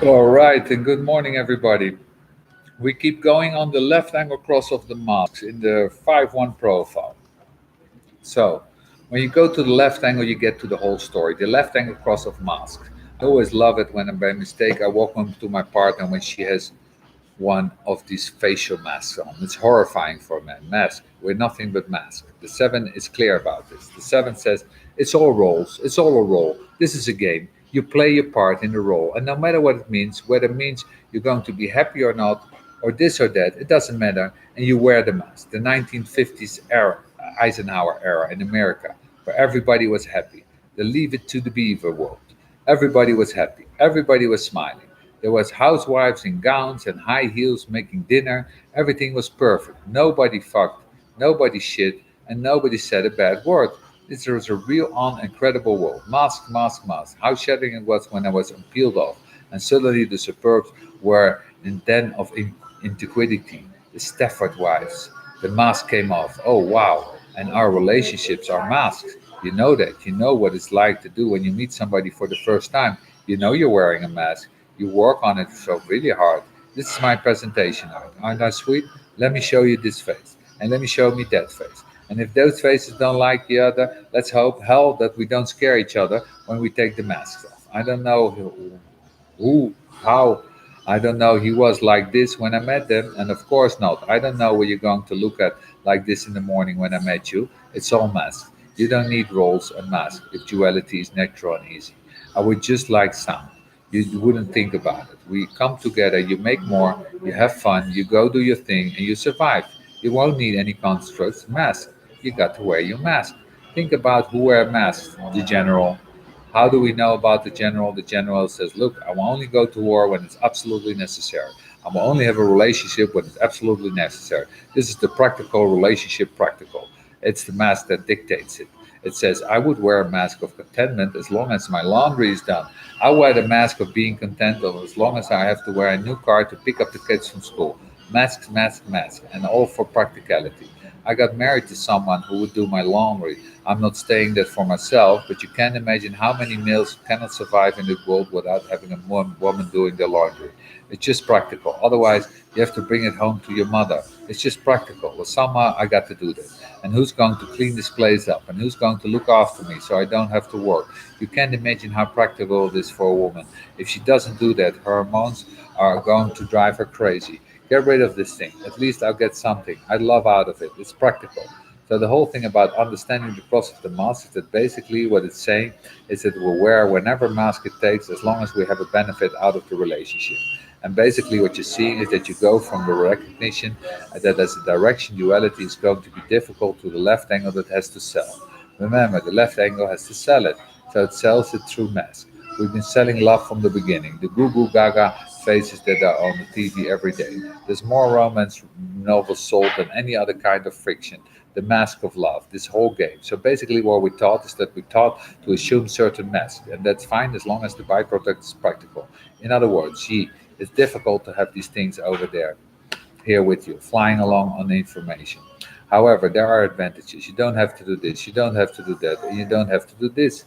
All right, and good morning, everybody. We keep going on the left angle cross of the masks in the 5-1 profile. So, when you go to the left angle, you get to the whole story. The left angle cross of masks. I always love it when, by mistake, I walk on to my partner when she has one of these facial masks on. It's horrifying for a man. Mask. We're nothing but mask. The seven is clear about this. The seven says it's all roles. It's all a role. This is a game. You play your part in the role, and no matter what it means, whether it means you're going to be happy or not, or this or that, it doesn't matter. And you wear the mask. The 1950s era, Eisenhower era in America, where everybody was happy. The Leave It to the Beaver world. Everybody was happy. Everybody was smiling. There was housewives in gowns and high heels making dinner. Everything was perfect. Nobody fucked, nobody shit, and nobody said a bad word. This was a real on incredible world. Mask, mask, mask. How shattering it was when I was peeled off, and suddenly the suburbs were in den of antiquity. The Stafford wives. The mask came off. Oh wow! And our relationships are masked. You know that. You know what it's like to do when you meet somebody for the first time. You know you're wearing a mask. You work on it so really hard. This is my presentation art. Aren't I sweet? Let me show you this face. And let me show me that face. And if those faces don't like the other, let's hope hell that we don't scare each other when we take the masks off. I don't know how. I don't know he was like this when I met them, and of course not. I don't know what you're going to look at like this in the morning when I met you. It's all masks. You don't need roles and masks if duality is natural and easy. I would just like sound. You wouldn't think about it. We come together, you make more, you have fun, you go do your thing, and you survive. You won't need any constructs, mask. You got to wear your mask. Think about who wear masks, the general. How do we know about the general? The general says, look, I will only go to war when it's absolutely necessary. I will only have a relationship when it's absolutely necessary. This is the practical relationship practical. It's the mask that dictates it. It says, I would wear a mask of contentment as long as my laundry is done. I wear the mask of being content as long as I have to wear a new car to pick up the kids from school. Mask, mask, mask, and all for practicality. I got married to someone who would do my laundry. I'm not saying that for myself, but you can imagine how many males cannot survive in the world without having a woman doing their laundry. It's just practical. Otherwise, you have to bring it home to your mother. It's just practical. Well, somehow I got to do that. And who's going to clean this place up? And who's going to look after me so I don't have to work? You can't imagine how practical it is for a woman. If she doesn't do that, her hormones are going to drive her crazy. Get rid of this thing. At least I'll get something. I love out of it. It's practical. So the whole thing about understanding the cross of the mask is that basically what it's saying is that we'll wear whenever mask it takes as long as we have a benefit out of the relationship. And basically what you're seeing is that you go from the recognition that as a direction duality is going to be difficult to the left angle that has to sell. Remember, the left angle has to sell it. So it sells it through mask. We've been selling love from the beginning. The goo goo gaga faces that are on the TV every day. There's more romance novels sold than any other kind of fiction. The mask of love, this whole game. So basically, what we taught is that we taught to assume certain masks, and that's fine as long as the byproduct is practical. In other words, gee, it's difficult to have these things over there, here with you, flying along on the information. However, there are advantages. You don't have to do this, you don't have to do that, and you don't have to do this.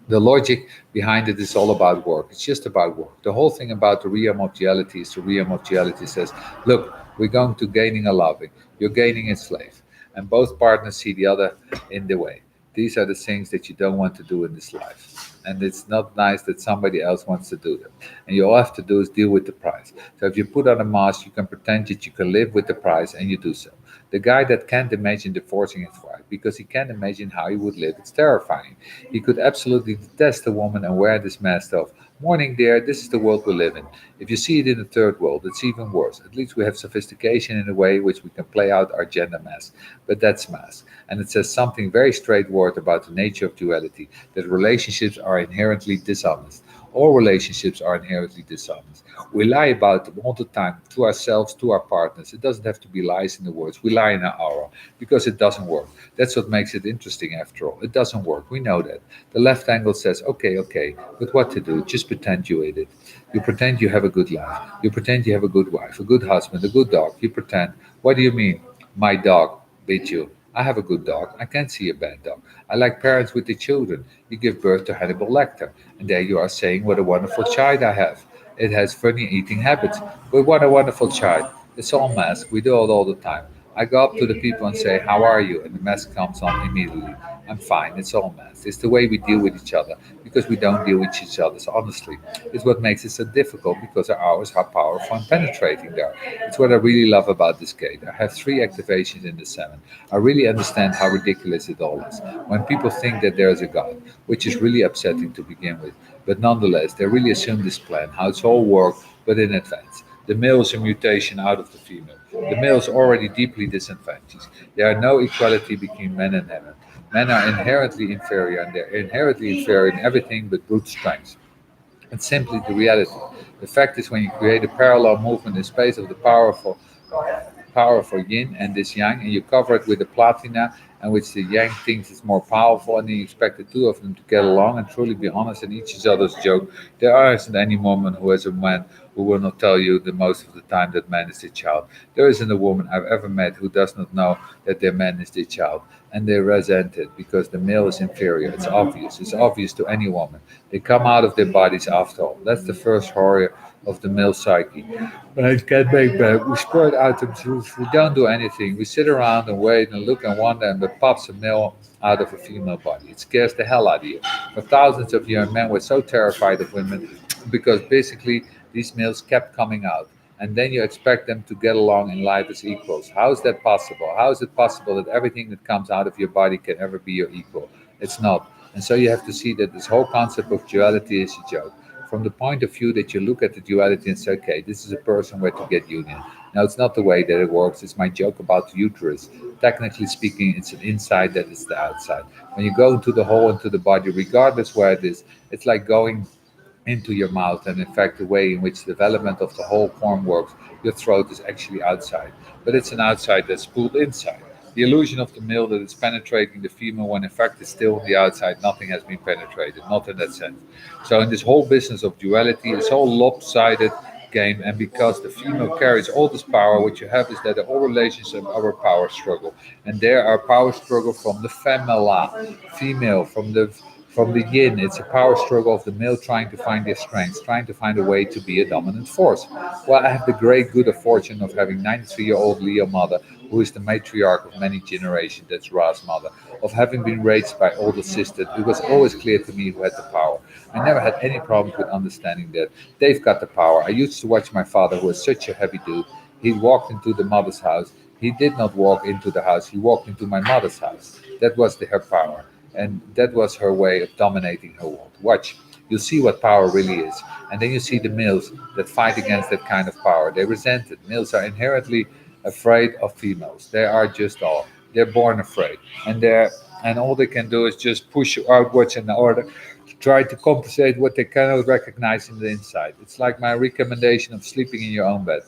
The logic behind it is all about work. It's just about work. The whole thing about the realm of duality is the realm of duality says, look, we're going to gaining a loving. You're gaining a slave. And both partners see the other in the way. These are the things that you don't want to do in this life. And it's not nice that somebody else wants to do them. And you all have to do is deal with the price. So if you put on a mask, you can pretend that you can live with the price and you do so. The guy that can't imagine divorcing his wife because he can't imagine how he would live, it's terrifying. He could absolutely detest a woman and wear this mask of, morning, dear, this is the world we live in. If you see it in the third world, it's even worse. At least we have sophistication in a way which we can play out our gender mask. But that's mask. And it says something very straightforward about the nature of duality, that relationships are inherently dishonest. All relationships are inherently dishonest. We lie about them all the time to ourselves, to our partners. It doesn't have to be lies in the words. We lie in our aura because it doesn't work. That's what makes it interesting after all. It doesn't work. We know that. The left angle says, okay, okay, but what to do? Just pretend you ate it. You pretend you have a good life. You pretend you have a good wife, a good husband, a good dog. You pretend. What do you mean? My dog bit you. I have a good dog. I can't see a bad dog. I like parents with their children. You give birth to Hannibal Lecter, and there you are saying what a wonderful child I have. It has funny eating habits. We want a wonderful child. It's all mask. We do it all the time. I go up to the people and say, "How are you?" And the mask comes on immediately. I'm fine. It's all mask. It's the way we deal with each other because we don't deal with each other honestly. It's what makes it so difficult because our hours are powerful and penetrating there. It's what I really love about this gate. I have three activations in the seven. I really understand how ridiculous it all is. When people think that there is a God, which is really upsetting to begin with, but nonetheless, they really assume this plan, how it's all worked, but in advance. The male is a mutation out of the female. The male is already deeply disadvantaged. There are no equality between men and women. Men are inherently inferior, and they're inherently inferior in everything but brute strength. It's simply the reality. The fact is, when you create a parallel movement in space of the powerful yin and this yang, and you cover it with the platina, and which the yang thinks is more powerful, and then you expect the two of them to get along and truly be honest and each other's joke. There isn't any woman who has a man who will not tell you the most of the time that man is their child. There isn't a woman I've ever met who does not know that their man is their child. And they resent it because the male is inferior. It's obvious. It's obvious to any woman. They come out of their bodies after all. That's the first horror of the male psyche. Right, can't make better. We spread out the truth. We don't do anything. We sit around and wait and look and wonder, and it pops a male out of a female body. It scares the hell out of you. For thousands of young men were so terrified of women because basically these males kept coming out. And then you expect them to get along in life as equals. How is that possible? How is it possible that everything that comes out of your body can ever be your equal? It's not. And so you have to see that this whole concept of duality is a joke from the point of view that you look at the duality and say, okay, this is a person where to get union. Now, it's not the way that it works. It's my joke about the uterus. Technically speaking, it's an inside that is the outside. When you go into the hole into the body, regardless where it is, it's like going into your mouth. And in fact, the way in which the development of the whole form works, your throat is actually outside. But it's an outside that's pulled inside. The illusion of the male that it's penetrating the female when in fact it's still on the outside, nothing has been penetrated, not in that sense. So in this whole business of duality, it's all lopsided game, and because the female carries all this power, what you have is that the whole relationship are a power struggle. And there are power struggle from the femela, female, from the yin. It's a power struggle of the male trying to find their strengths, trying to find a way to be a dominant force. Well, I have the great good of fortune of having 93-year-old Leo mother, who is the matriarch of many generations, that's Ra's mother, of having been raised by older sister. It was always clear to me who had the power. I never had any problems with understanding that they've got the power. I used to watch my father, who was such a heavy dude. He walked into the mother's house. He did not walk into the house. He walked into my mother's house. That was her power. And that was her way of dominating her world. Watch. You'll see what power really is. And then you see the males that fight against that kind of power. They resent it. Males are inherently afraid of females. They are just all. They're born afraid. And all they can do is just push you outwards in order to try to compensate what they cannot recognize in the inside. It's like my recommendation of sleeping in your own bed.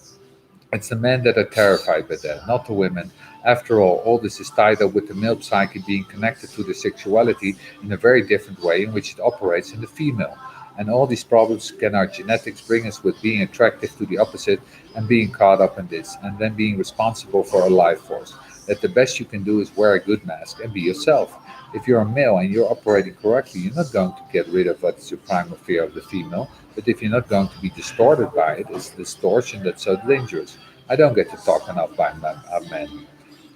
It's the men that are terrified by that, not the women. After all this is tied up with the male psyche being connected to the sexuality in a very different way in which it operates in the female. And all these problems can our genetics bring us with being attractive to the opposite and being caught up in this, and then being responsible for a life force. That the best you can do is wear a good mask and be yourself. If you're a male and you're operating correctly, you're not going to get rid of what's your primal fear of the female. But if you're not going to be distorted by it, it's distortion that's so dangerous. I don't get to talk enough by men.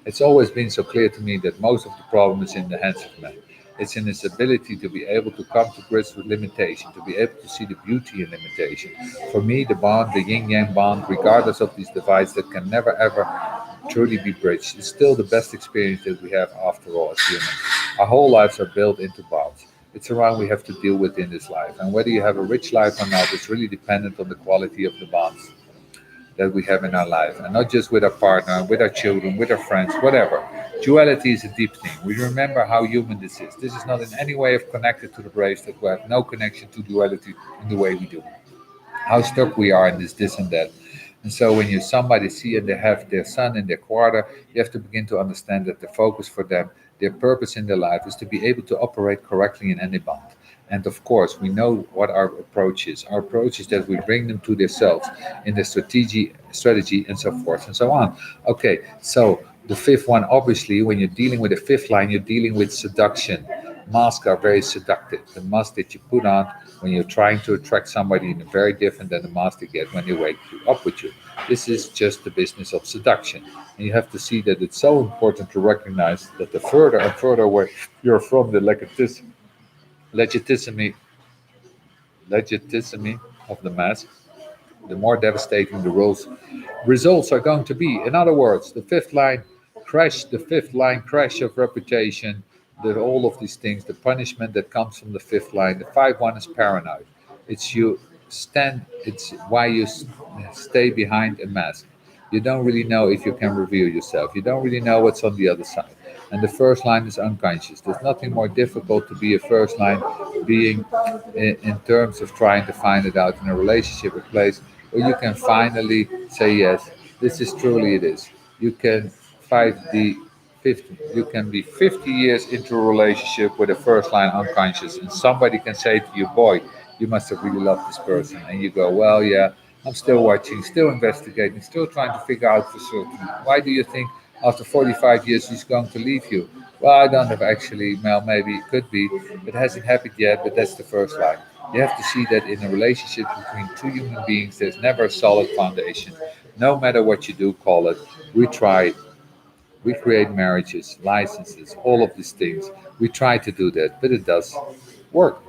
It's always been so clear to me that most of the problem is in the hands of men. It's in his ability to be able to come to grips with limitation, to be able to see the beauty in limitation. For me, the bond, the yin yang bond, regardless of these divides that can never ever truly be bridged, is still the best experience that we have after all as humans. Our whole lives are built into bonds. It's around we have to deal with in this life. And whether you have a rich life or not is really dependent on the quality of the bonds that we have in our life, and not just with our partner, with our children, with our friends, whatever. Duality is a deep thing. We remember how human this is. This is not in any way of connected to the race that we have no connection to duality in the way we do. How stuck we are in this and that. And so when you somebody see and they have their son in their quarter, you have to begin to understand that the focus for them, their purpose in their life is to be able to operate correctly in any bond. And of course, we know what our approach is. Our approach is that we bring them to themselves in the strategy, and so forth and so on. Okay, so the fifth one, obviously, when you're dealing with the fifth line, you're dealing with seduction. Masks are very seductive. The mask that you put on when you're trying to attract somebody in very different than the mask they get when they wake you up with you. This is just the business of seduction. And you have to see that it's so important to recognize that the further and further away you're from the legitimacy, legitimacy of the mask, the more devastating the results are going to be. In other words, the fifth line crash of reputation, all of these things, the punishment that comes from the fifth line. The 5-1 is paranoid. It's why you stay behind a mask. You don't really know if you can reveal yourself. You don't really know what's on the other side. And the first line is unconscious. There's nothing more difficult to be a first line being in terms of trying to find it out in a relationship, a place where you can finally say yes, this is truly it is. You can fight the 50, you can be 50 years into a relationship with a first line unconscious, and somebody can say to you, boy, you must have really loved this person. And you go, well, yeah, I'm still watching, still investigating, still trying to figure out for certain. Why do you think after 45 years he's going to leave you? Well, I don't have actually, well, maybe it could be. It hasn't happened yet, but that's the first line. You have to see that in a relationship between two human beings, there's never a solid foundation. No matter what you do, call it. We try, we create marriages, licenses, all of these things. We try to do that, but it does work.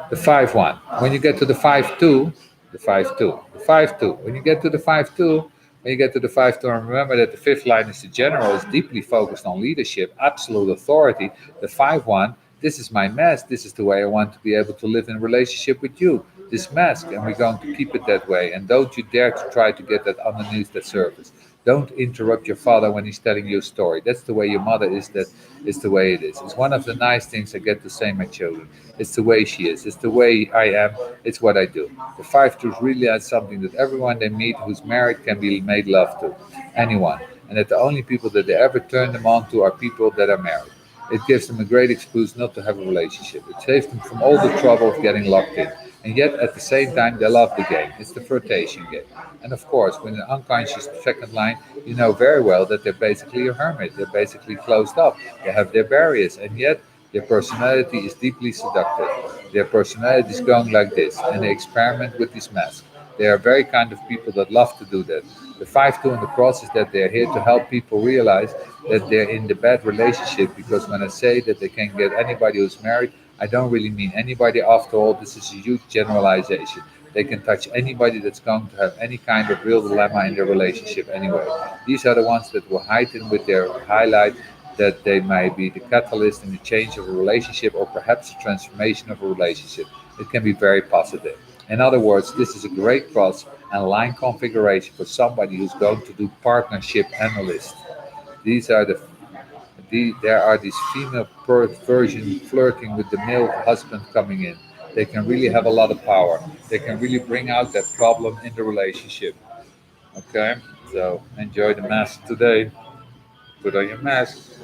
The 5-1. When you get to the 5-2, the 5-2, the 5-2. When you get to the 5-2, when you get to the 5-2, and remember that the fifth line is the general, is deeply focused on leadership, absolute authority. The 5-1, this is my mask. This is the way I want to be able to live in relationship with you. This mask, and we're going to keep it that way. And don't you dare to try to get that underneath the surface. Don't interrupt your father when he's telling you a story. That's the way your mother is. That is the way it is. It's one of the nice things I get to say my children. It's the way she is. It's the way I am. It's what I do. The 5-2 really is something that everyone they meet who's married can be made love to. Anyone. And that the only people that they ever turn them on to are people that are married. It gives them a great excuse not to have a relationship. It saves them from all the trouble of getting locked in. And yet, at the same time, they love the game. It's the flirtation game. And of course, with an unconscious second line, you know very well that they're basically a hermit. They're basically closed up. They have their barriers. And yet, their personality is deeply seductive. Their personality is going like this. And they experiment with these masks. They are very kind of people that love to do that. The 5-2 in the cross is that they're here to help people realize that they're in the bad relationship, because when I say that they can get anybody who's married, I don't really mean anybody. After all, this is a huge generalization. They can touch anybody that's going to have any kind of real dilemma in their relationship anyway. These are the ones that will heighten with their highlight that they might be the catalyst in the change of a relationship, or perhaps the transformation of a relationship. It can be very positive. In other words, this is a great cross and line configuration for somebody who's going to do partnership analyst. These are there are these female version flirting with the male husband coming in. They can really have a lot of power. They can really bring out that problem in the relationship. Okay, so enjoy the mask today. Put on your mask.